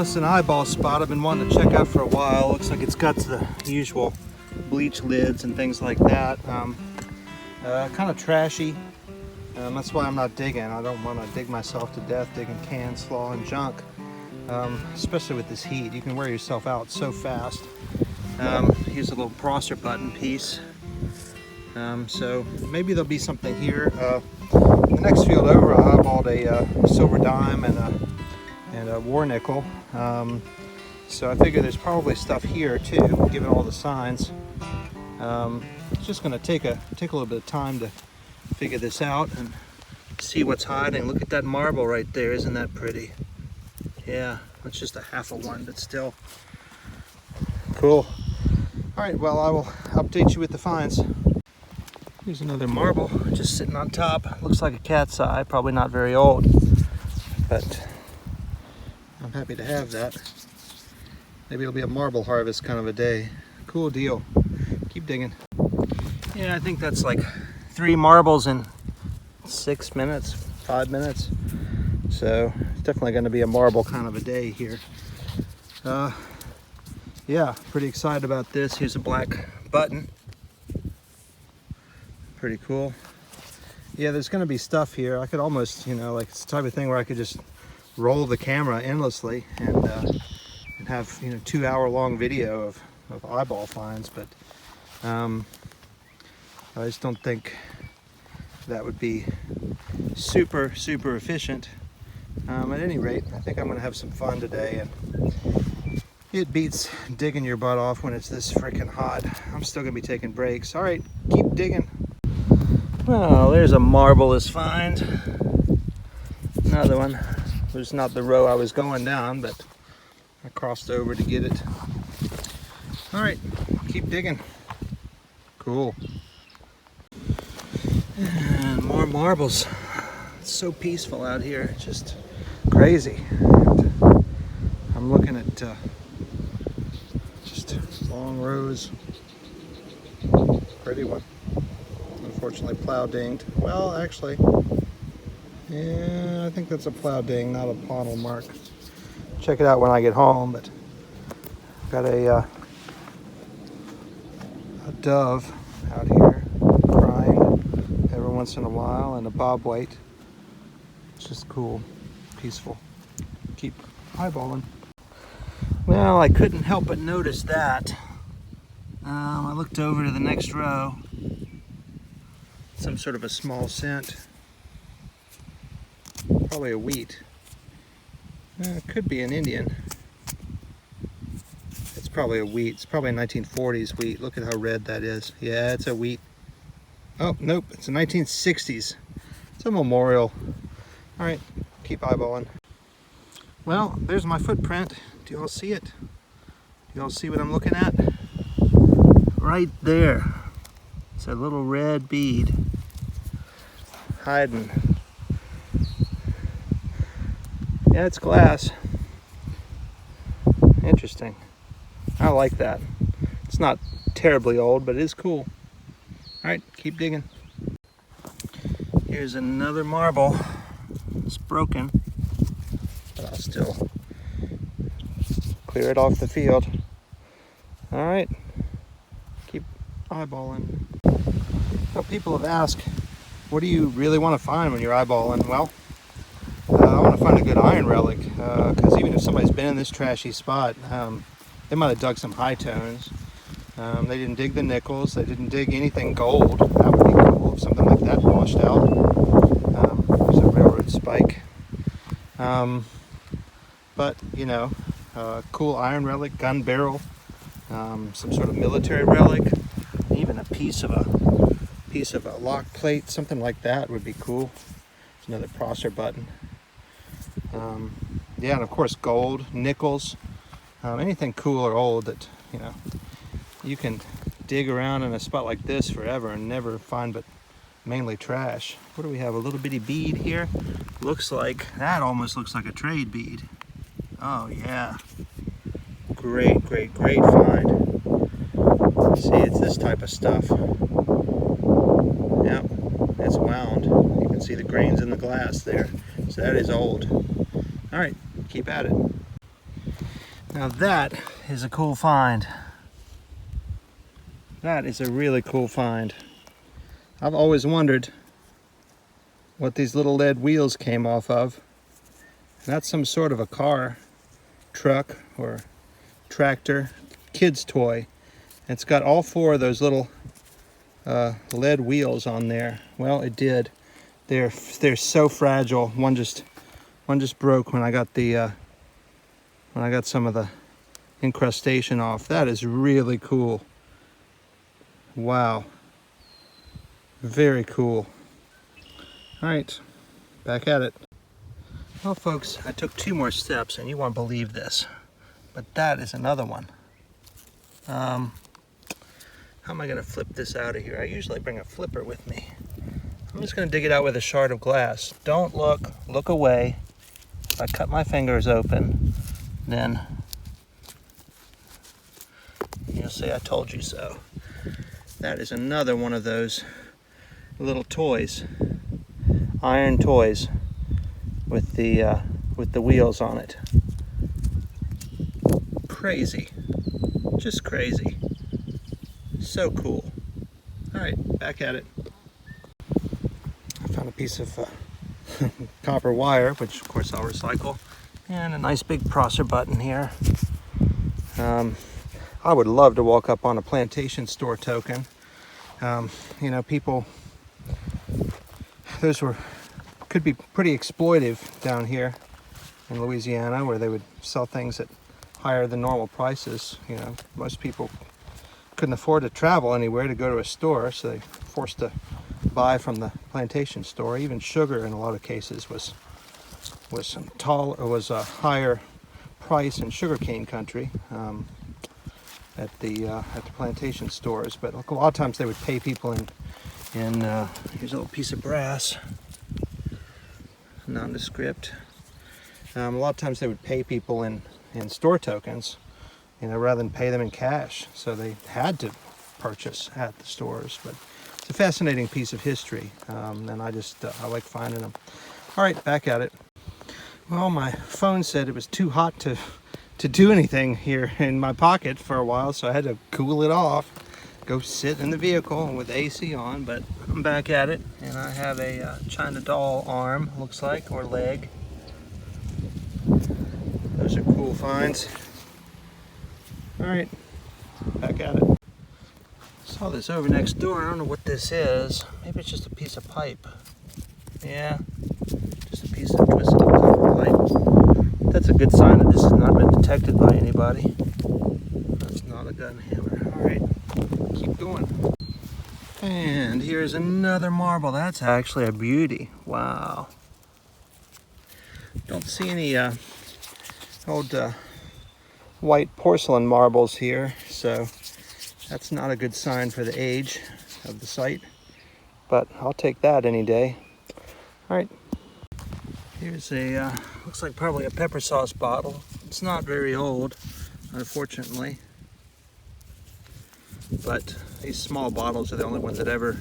Well, it's an eyeball spot I've been wanting to check out for a while. Looks like it's got the usual bleach lids and things like that. Kind of trashy. That's why I'm not digging. I don't want to dig myself to death digging cans, slaw, and junk. Especially with this heat, you can wear yourself out so fast. Here's a little crosser button piece. So maybe there'll be something here. The next field over, I eyeballed a silver dime and a war nickel. So I figure there's probably stuff here too, given all the signs. It's just going to take a little bit of time to figure this out and see what's hiding. Look at that marble right there, isn't that pretty? Yeah, it's just a half of one, but still cool. All right, well, I will update you with the finds. Here's another marble just sitting on top. Looks like a cat's eye, probably not very old, but I'm happy to have that. Maybe it'll be a marble harvest kind of a day. Cool deal. Keep digging. Yeah, I think that's like 3 marbles in 6 minutes, 5 minutes. So it's definitely going to be a marble kind of a day here. Yeah, pretty excited about this. Here's a black button. Pretty cool. Yeah, there's going to be stuff here. I could almost, like it's the type of thing where I could just roll the camera endlessly and have 2-hour-long video of eyeball finds, but I just don't think that would be super efficient. At any rate, I think I'm going to have some fun today, and it beats digging your butt off when it's this freaking hot. I'm still going to be taking breaks. All right, keep digging. Well, there's a marvelous find. Another one. It was not the row I was going down, but I crossed over to get it. All right, keep digging. Cool. And more marbles. It's so peaceful out here, it's just crazy. And I'm looking at just long rows. Pretty one. Unfortunately plow dinged. Well, actually, yeah, I think that's a plow ding, not a pottle mark. Check it out when I get home, but got a dove out here crying every once in a while, and a bobwhite. It's just cool, peaceful. Keep eyeballing. Well, I couldn't help but notice that. I looked over to the next row. Some sort of a small scent. Probably a wheat. It could be an Indian. It's probably a wheat. It's probably a 1940s wheat. Look at how red that is. Yeah, it's a wheat. Oh, nope, it's a 1960s. It's a memorial. All right, keep eyeballing. Well, there's my footprint. Do you all see it? Do you all see what I'm looking at? Right there. It's a little red bead hiding. Yeah, it's glass. Interesting. I like that. It's not terribly old, but it is cool. All right, keep digging. Here's another marble. It's broken, but I'll still clear it off the field. All right, keep eyeballing. Now, people have asked, what do you really want to find when you're eyeballing? Well, I want to find a good iron relic, because even if somebody's been in this trashy spot, they might have dug some high tones. They didn't dig the nickels. They didn't dig anything gold. That would be cool if something like that washed out. There's a railroad spike. But, cool iron relic, gun barrel, some sort of military relic, even a piece of a lock plate, something like that would be cool. There's another crosser button. Yeah, and of course gold, nickels, anything cool or old that, you can dig around in a spot like this forever and never find but mainly trash. What do we have? A little bitty bead here. That almost looks like a trade bead. Oh yeah. Great find. See, it's this type of stuff. Yep, it's wound. You can see the grains in the glass there. So that is old. All right, keep at it. Now that is a cool find. That is a really cool find. I've always wondered what these little lead wheels came off of. And that's some sort of a car, truck, or tractor, kid's toy. And it's got all four of those little lead wheels on there. Well, it did. They're so fragile. One just broke when I got some of the incrustation off. That is really cool. Wow. Very cool. All right, back at it. Well, folks, I took 2 more steps, and you won't believe this, but that is another one. How am I gonna flip this out of here? I usually bring a flipper with me. I'm just gonna dig it out with a shard of glass. Don't look, look away. If I cut my fingers open, then you'll say I told you so. That is another one of those little toys, iron toys with the wheels on it. Crazy, just crazy. So cool. All right, back at it. I found a piece of copper wire, which of course I'll recycle, and a nice big prosser button here. I would love to walk up on a plantation store token. You know, people, those could be pretty exploitive down here in Louisiana, where they would sell things at higher than normal prices. You know, most people couldn't afford to travel anywhere to go to a store, so they were forced to buy from the plantation store. Even sugar, in a lot of cases, was a higher price in sugarcane country. At the plantation stores, but a lot of times they would pay people in here's a little piece of brass, nondescript. A lot of times they would pay people in store tokens, you know, rather than pay them in cash. So they had to purchase at the stores. But it's a fascinating piece of history, and I like finding them. All right, back at it. Well, my phone said it was too hot to do anything here in my pocket for a while, so I had to cool it off, go sit in the vehicle with the AC on. But I'm back at it, and I have a China doll arm, looks like, or leg. Those are cool finds. All right, back at it. Saw this over next door. I don't know what this is. Maybe it's just a piece of pipe. Yeah, just a piece of twisted up copper pipe. That's a good sign that this has not been detected by anybody. That's not a gun hammer. All right, keep going. And here's another marble. That's actually a beauty. Wow. Don't see any old white porcelain marbles here, so that's not a good sign for the age of the site, but I'll take that any day. All right. Here's a, looks like probably a pepper sauce bottle. It's not very old, unfortunately. But these small bottles are the only ones that ever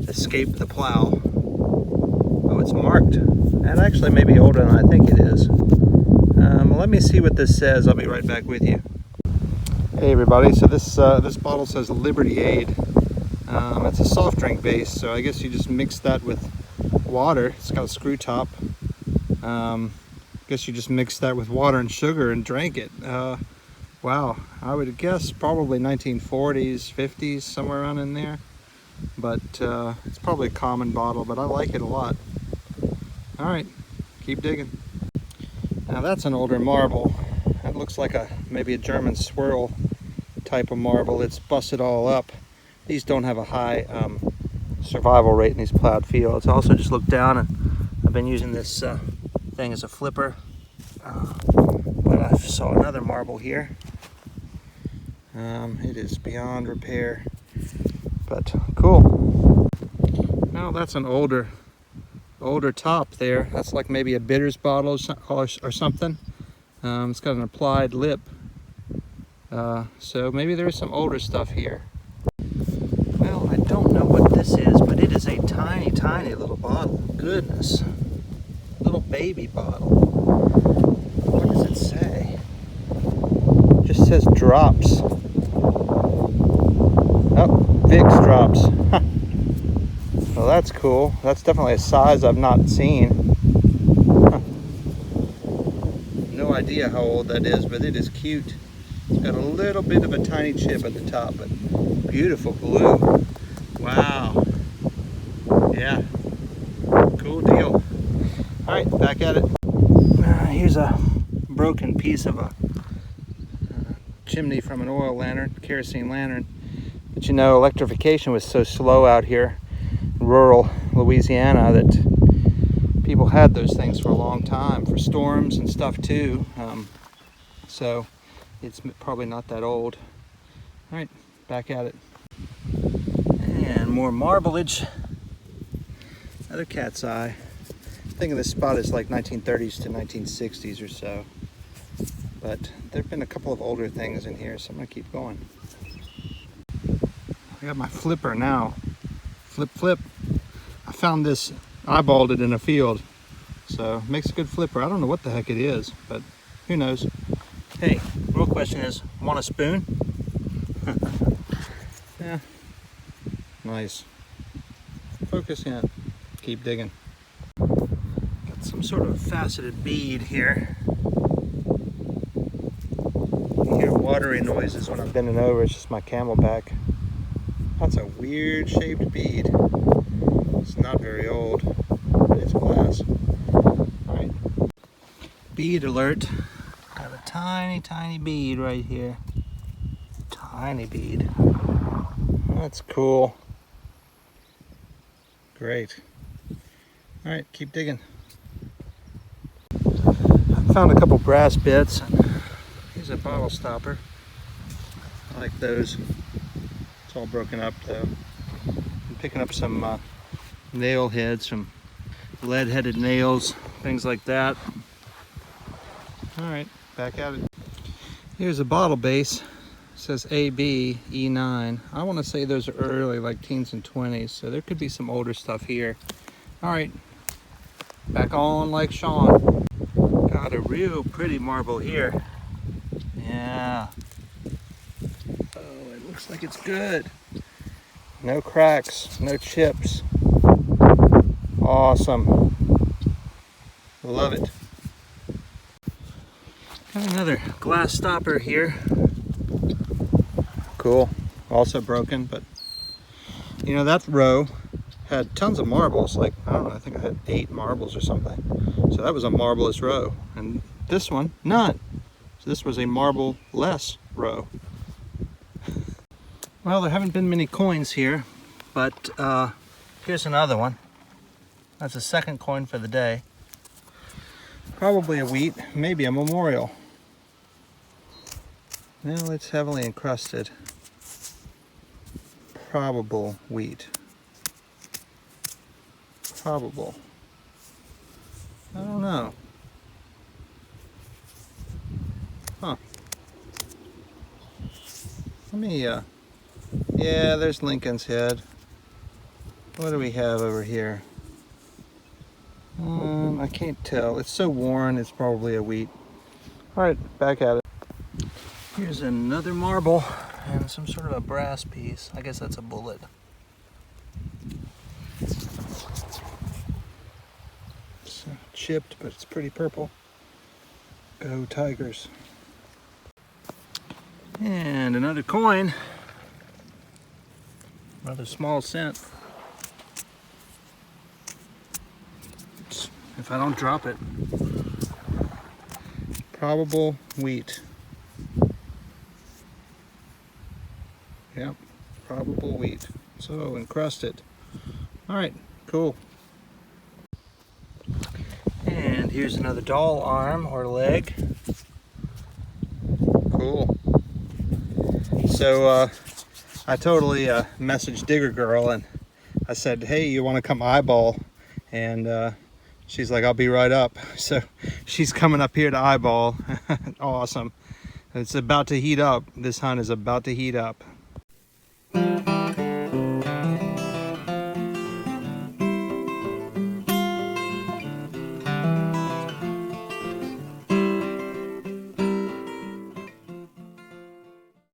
escape the plow. Oh, it's marked. That actually may be older than I think it is. Let me see what this says. I'll be right back with you. Hey everybody, so this bottle says Liberty Aid. It's a soft drink base, so I guess you just mix that with water. It's got a screw top. Guess you just mix that with water and sugar and drank it. Wow, I would guess probably 1940s, 50s, somewhere around in there. But it's probably a common bottle, but I like it a lot. All right, keep digging. Now that's an older marble. That looks like maybe a German swirl type of marble. It's busted all up. These don't have a high survival rate in these plowed fields. I also just looked down, and I've been using this thing as a flipper. But I saw another marble here. It is beyond repair, but cool. Now that's an older top there. That's like maybe a bitters bottle or something. It's got an applied lip. So maybe there is some older stuff here. Well, I don't know what this is, but it is a tiny, tiny little bottle. Goodness. Little baby bottle. What does it say? says drops. Oh, Vicks drops. Well, that's cool. That's definitely a size I've not seen. No idea how old that is, but it is cute. It's got a little bit of a tiny chip at the top, but beautiful blue. Wow. Yeah. Cool deal. All right, back at it. Here's a broken piece of a chimney from an oil lantern, kerosene lantern. But you know, electrification was so slow out here in rural Louisiana that people had those things for a long time, for storms and stuff too. So it's probably not that old. All right, back at it. And more marblage. Another cat's eye. I think this spot is like 1930s to 1960s or so. But there have been a couple of older things in here, so I'm gonna keep going. I got my flipper now. Flip, flip. I found this, eyeballed it in a field. So makes a good flipper. I don't know what the heck it is, but who knows. Hey, real question is, want a spoon? Yeah. Nice. Focus in. Keep digging. Got some sort of faceted bead here. You hear watery noises when I'm bending over. It's just my camelback. That's a weird shaped bead. It's not very old, but it's glass. Alright. Bead alert. Got a tiny, tiny bead right here. Tiny bead. That's cool. Great. Alright, keep digging. I found a couple brass bits. Here's a bottle stopper. I like those. It's all broken up though. I'm picking up some nail heads, some lead-headed nails, things like that. Alright, back at it. Here's a bottle base. It says AB E9. I want to say those are early, like teens and 20s, so there could be some older stuff here. Alright, back on like Sean. Got a real pretty marble here. Yeah. Oh, it looks like it's good. No cracks, no chips. Awesome. Love it. Got another glass stopper here. Cool. Also broken, but you know, that row had tons of marbles. Like, I don't know, I think I had 8 marbles or something. So that was a marbleless row. And this one, none. So this was a marble-less row. Well, there haven't been many coins here, but here's another one. That's the second coin for the day. Probably a wheat, maybe a memorial. Well, it's heavily encrusted. Probable wheat. Probable. I don't know. Huh. Let me, yeah, there's Lincoln's head. What do we have over here? I can't tell. It's so worn, it's probably a wheat. All right, back at it. Here's another marble and some sort of a brass piece. I guess that's a bullet. It's chipped, but it's pretty purple. Go Tigers. And another coin. Rather small cent. If I don't drop it. Probable wheat. Yep, probable wheat. So encrusted. All right, cool. And here's another doll arm or leg. Cool. So I totally messaged Digger Girl and I said, hey, you want to come eyeball? And she's like, I'll be right up. So she's coming up here to eyeball. Awesome. It's about to heat up. This hunt is about to heat up.